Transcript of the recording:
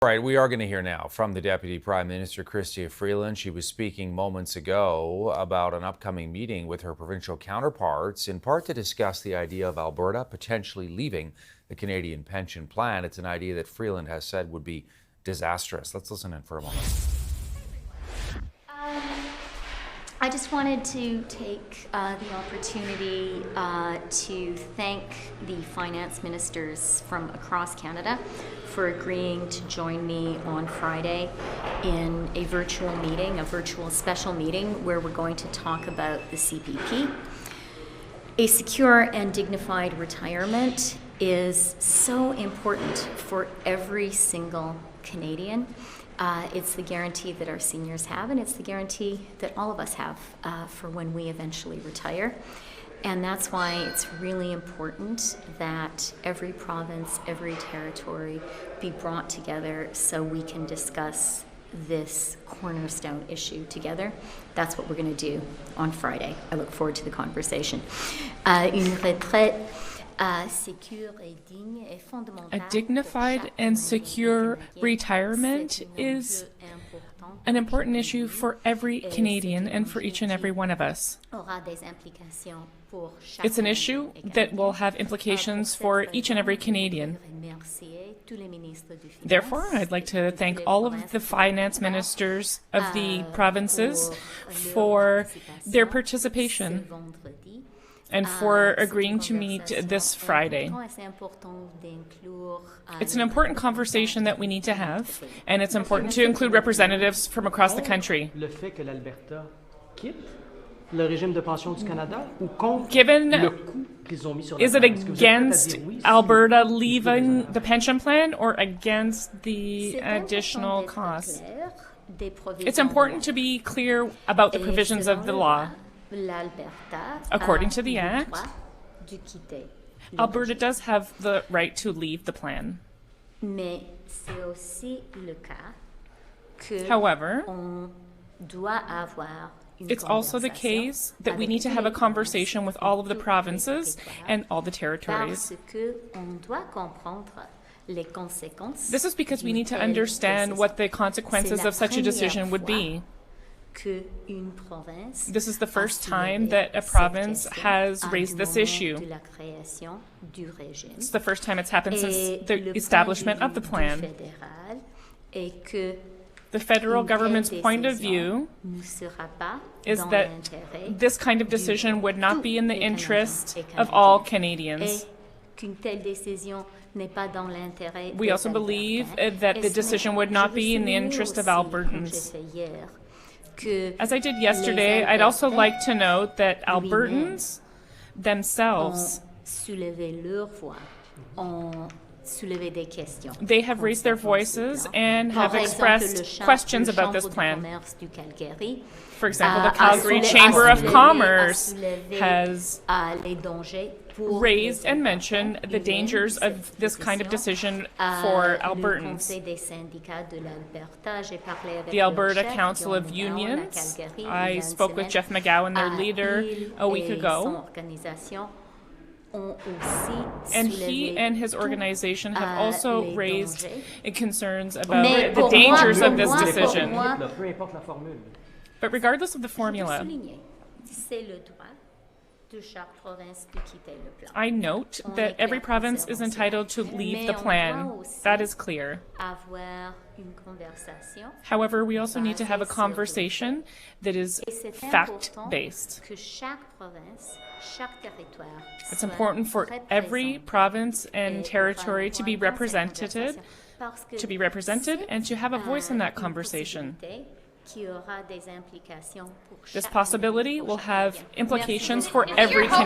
All right, we are going to hear now from the Deputy Prime Minister, Chrystia Freeland. She was speaking moments ago about an upcoming meeting with her provincial counterparts, in part to discuss the idea of Alberta potentially leaving the Canadian pension plan. It's an idea that Freeland has said would be disastrous. Let's listen in for a moment. I just wanted to take the opportunity to thank the finance ministers from across Canada for agreeing to join me on Friday in a virtual meeting, a virtual special meeting, where we're going to talk about the CPP. A secure and dignified retirement is so important for every single Canadian. It's the guarantee that our seniors have, and it's the guarantee that all of us have for when we eventually retire. And that's why it's really important that every province, every territory be brought together so we can discuss this cornerstone issue together. That's what we're going to do on Friday. I look forward to the conversation. Une retraite A dignified and secure retirement is an important issue for every Canadian and for each and every one of us. It's an issue that will have implications for each and every Canadian. Therefore, I'd like to thank all of the finance ministers of the provinces for their participation and for agreeing to meet this Friday. It's an important conversation that we need to have, and it's important to include representatives from across the country. Given, is it against Alberta leaving the pension plan or against the additional costs? It's important to be clear about the provisions of the law. According to the Act, Alberta does have the right to leave the plan. However, it's also the case that we need to have a conversation with all of the provinces and all the territories. This is because we need to understand what the consequences of such a decision would be. This is the first time that a province has raised this issue. It's the first time it's happened since the establishment of the plan. The federal government's point of view is that this kind of decision would not be in the interest of all Canadians. We also believe that the decision would not be in the interest of Albertans. As I did yesterday, I'd also like to note that Albertans themselves, they have raised their voices and have expressed questions about this plan. For example, the Calgary Chamber of Commerce has raised and mentioned the dangers of this kind of decision for Albertans. The Alberta Council of Unions, I spoke with Jeff McGowan, their leader, a week ago, and he and his organization have also raised concerns about the dangers of this decision. But regardless of the formula, I note that every province is entitled to leave the plan. That is clear. However, we also need to have a conversation that is fact-based. It's important for every province and territory to be represented and to have a voice in that conversation. This possibility will have implications for every